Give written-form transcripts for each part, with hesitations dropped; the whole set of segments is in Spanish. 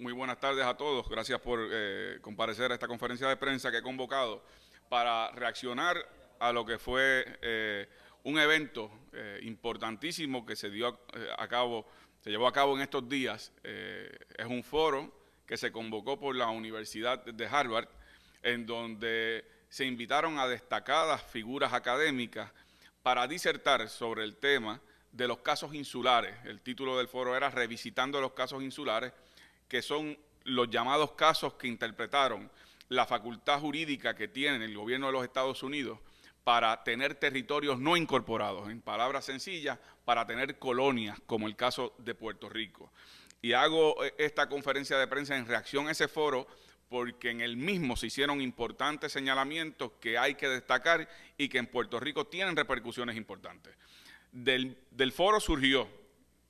Muy buenas tardes a todos. Gracias por comparecer a esta conferencia de prensa que he convocado para reaccionar a lo que fue un evento importantísimo que se dio a cabo, se llevó a cabo en estos días. Es un foro que se convocó por la Universidad de Harvard, en donde se invitaron a destacadas figuras académicas para disertar sobre el tema de los casos insulares. El título del foro era Revisitando los casos insulares, que son los llamados casos que interpretaron la facultad jurídica que tiene el gobierno de los Estados Unidos para tener territorios no incorporados, en palabras sencillas, para tener colonias, como el caso de Puerto Rico. Y hago esta conferencia de prensa en reacción a ese foro porque en el mismo se hicieron importantes señalamientos que hay que destacar y que en Puerto Rico tienen repercusiones importantes. Del foro surgió,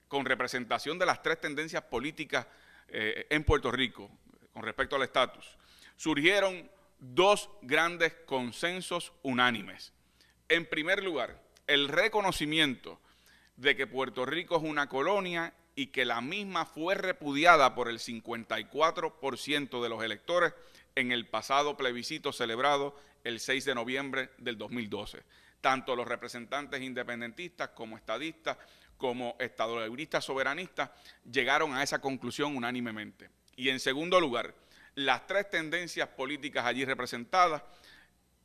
con representación de las tres tendencias políticas en Puerto Rico, con respecto al estatus, surgieron dos grandes consensos unánimes. En primer lugar, el reconocimiento de que Puerto Rico es una colonia y que la misma fue repudiada por el 54% de los electores en el pasado plebiscito celebrado el 6 de noviembre del 2012. Tanto los representantes independentistas como estadistas, como estadolibristas soberanistas, llegaron a esa conclusión unánimemente. Y en segundo lugar, las tres tendencias políticas allí representadas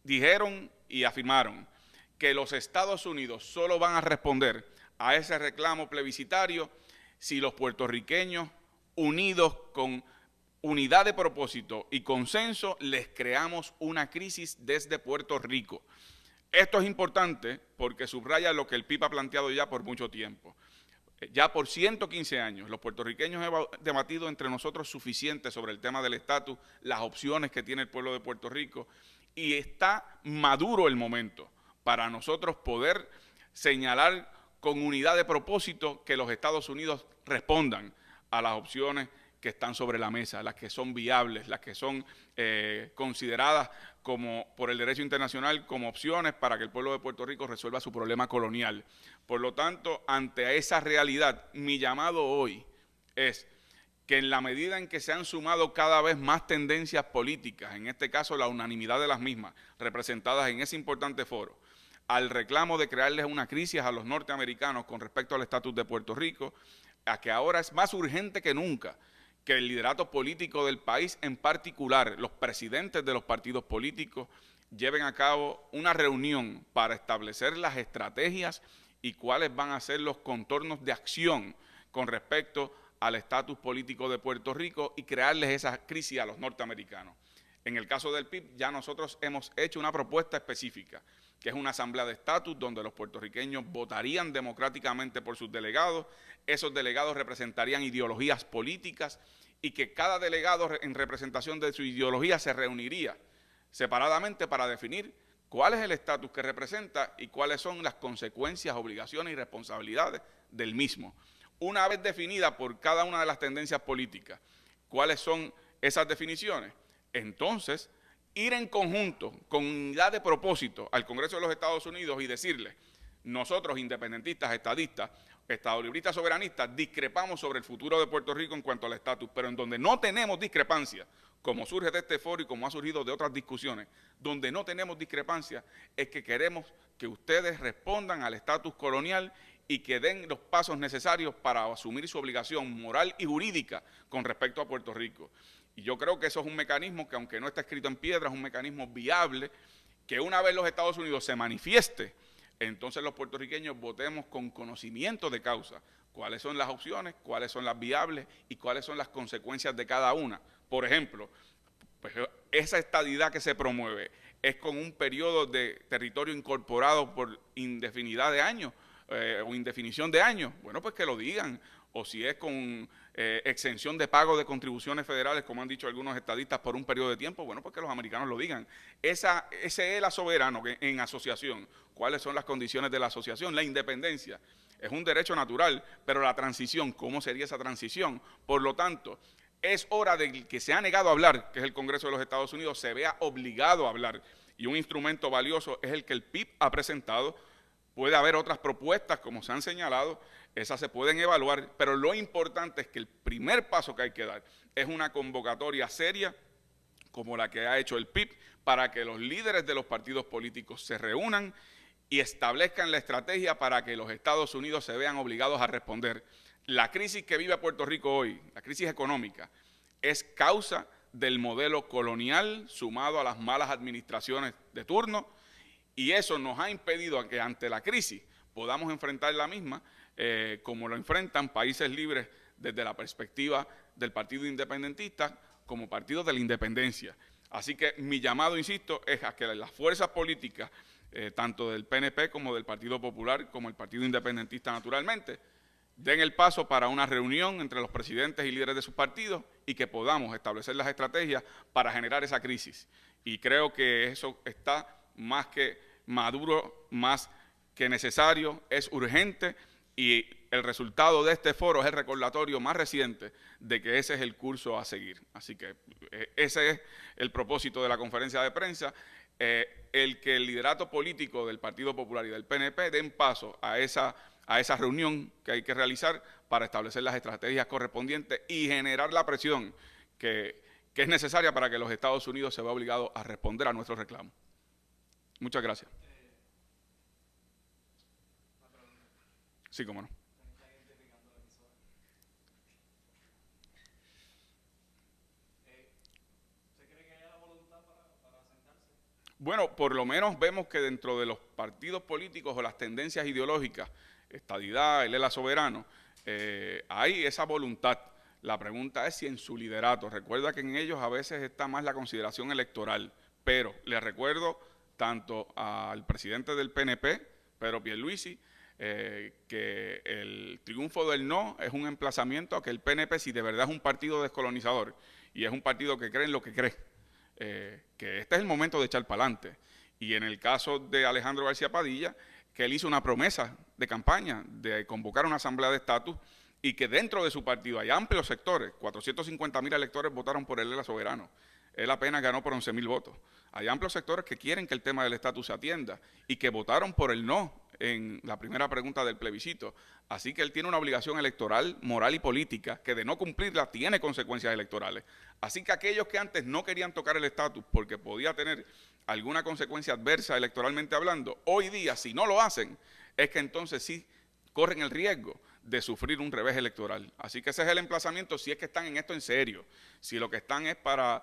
dijeron y afirmaron que los Estados Unidos solo van a responder a ese reclamo plebiscitario si los puertorriqueños, unidos con unidad de propósito y consenso, les creamos una crisis desde Puerto Rico. Esto es importante porque subraya lo que el PIB ha planteado ya por mucho tiempo. Ya por 115 años los puertorriqueños hemos debatido entre nosotros suficiente sobre el tema del estatus, las opciones que tiene el pueblo de Puerto Rico, y está maduro el momento para nosotros poder señalar con unidad de propósito que los Estados Unidos respondan a las opciones que están sobre la mesa, las que son viables, las que son consideradas como por el derecho internacional como opciones para que el pueblo de Puerto Rico resuelva su problema colonial. Por lo tanto, ante esa realidad, mi llamado hoy es que en la medida en que se han sumado cada vez más tendencias políticas, en este caso la unanimidad de las mismas, representadas en ese importante foro, al reclamo de crearles una crisis a los norteamericanos con respecto al estatus de Puerto Rico, a que ahora es más urgente que nunca que el liderato político del país, en particular los presidentes de los partidos políticos, lleven a cabo una reunión para establecer las estrategias y cuáles van a ser los contornos de acción con respecto al estatus político de Puerto Rico y crearles esa crisis a los norteamericanos. En el caso del PIB, ya nosotros hemos hecho una propuesta específica, que es una asamblea de estatus donde los puertorriqueños votarían democráticamente por sus delegados, esos delegados representarían ideologías políticas y que cada delegado en representación de su ideología se reuniría separadamente para definir cuál es el estatus que representa y cuáles son las consecuencias, obligaciones y responsabilidades del mismo. Una vez definida por cada una de las tendencias políticas cuáles son esas definiciones, entonces ir en conjunto, con unidad de propósito al Congreso de los Estados Unidos y decirle, nosotros independentistas, estadistas, estadolibristas, soberanistas, discrepamos sobre el futuro de Puerto Rico en cuanto al estatus, pero en donde no tenemos discrepancia, como surge de este foro y como ha surgido de otras discusiones, donde no tenemos discrepancia, es que queremos que ustedes respondan al estatus colonial y que den los pasos necesarios para asumir su obligación moral y jurídica con respecto a Puerto Rico. Y yo creo que eso es un mecanismo que, aunque no está escrito en piedra, es un mecanismo viable, que una vez los Estados Unidos se manifieste, entonces los puertorriqueños votemos con conocimiento de causa cuáles son las opciones, cuáles son las viables y cuáles son las consecuencias de cada una. Por ejemplo, pues esa estadidad que se promueve es con un periodo de territorio incorporado por indefinidad de años o indefinición de años. Bueno, pues que lo digan. O si es con exención de pago de contribuciones federales, como han dicho algunos estadistas, por un periodo de tiempo, bueno, pues que los americanos lo digan. Ese es el soberano en asociación. ¿Cuáles son las condiciones de la asociación? La independencia es un derecho natural, pero la transición, ¿cómo sería esa transición? Por lo tanto, es hora de que se ha negado a hablar, que es el Congreso de los Estados Unidos, se vea obligado a hablar. Y un instrumento valioso es el que el PIB ha presentado. Puede haber otras propuestas, como se han señalado, esas se pueden evaluar, pero lo importante es que el primer paso que hay que dar es una convocatoria seria como la que ha hecho el PIB para que los líderes de los partidos políticos se reúnan y establezcan la estrategia para que los Estados Unidos se vean obligados a responder. La crisis que vive Puerto Rico hoy, la crisis económica, es causa del modelo colonial sumado a las malas administraciones de turno, y eso nos ha impedido que ante la crisis podamos enfrentar la misma como lo enfrentan países libres desde la perspectiva del Partido Independentista como partido de la independencia. Así que mi llamado, insisto, es a que las fuerzas políticas, tanto del PNP como del Partido Popular, como el Partido Independentista naturalmente, den el paso para una reunión entre los presidentes y líderes de sus partidos y que podamos establecer las estrategias para generar esa crisis. Y creo que eso está más que maduro, más que necesario, es urgente, y el resultado de este foro es el recordatorio más reciente de que ese es el curso a seguir. Así que ese es el propósito de la conferencia de prensa, el que el liderato político del Partido Popular y del PNP den paso a esa reunión que hay que realizar para establecer las estrategias correspondientes y generar la presión que es necesaria para que los Estados Unidos se vean obligados a responder a nuestros reclamos. Muchas gracias. Sí, cómo no. Bueno, por lo menos vemos que dentro de los partidos políticos o las tendencias ideológicas, estadidad, el ELA soberano, hay esa voluntad. La pregunta es si en su liderato, recuerda que en ellos a veces está más la consideración electoral, pero les recuerdo tanto al presidente del PNP, Pedro Pierluisi, que el triunfo del no es un emplazamiento a que el PNP, si de verdad es un partido descolonizador y es un partido que cree en lo que cree, que este es el momento de echar para adelante. Y en el caso de Alejandro García Padilla, que él hizo una promesa de campaña de convocar una asamblea de estatus y que dentro de su partido hay amplios sectores, 450.000 electores votaron por él, ELA soberano. Él apenas ganó por 11.000 votos. Hay amplios sectores que quieren que el tema del estatus se atienda y que votaron por el no en la primera pregunta del plebiscito. Así que él tiene una obligación electoral, moral y política, que de no cumplirla tiene consecuencias electorales. Así que aquellos que antes no querían tocar el estatus porque podía tener alguna consecuencia adversa electoralmente hablando, hoy día, si no lo hacen, es que entonces sí corren el riesgo de sufrir un revés electoral. Así que ese es el emplazamiento si es que están en esto en serio. Si lo que están es para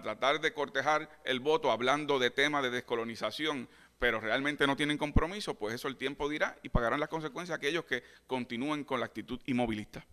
tratar de cortejar el voto hablando de temas de descolonización, pero realmente no tienen compromiso, pues eso el tiempo dirá y pagarán las consecuencias aquellos que continúen con la actitud inmovilista.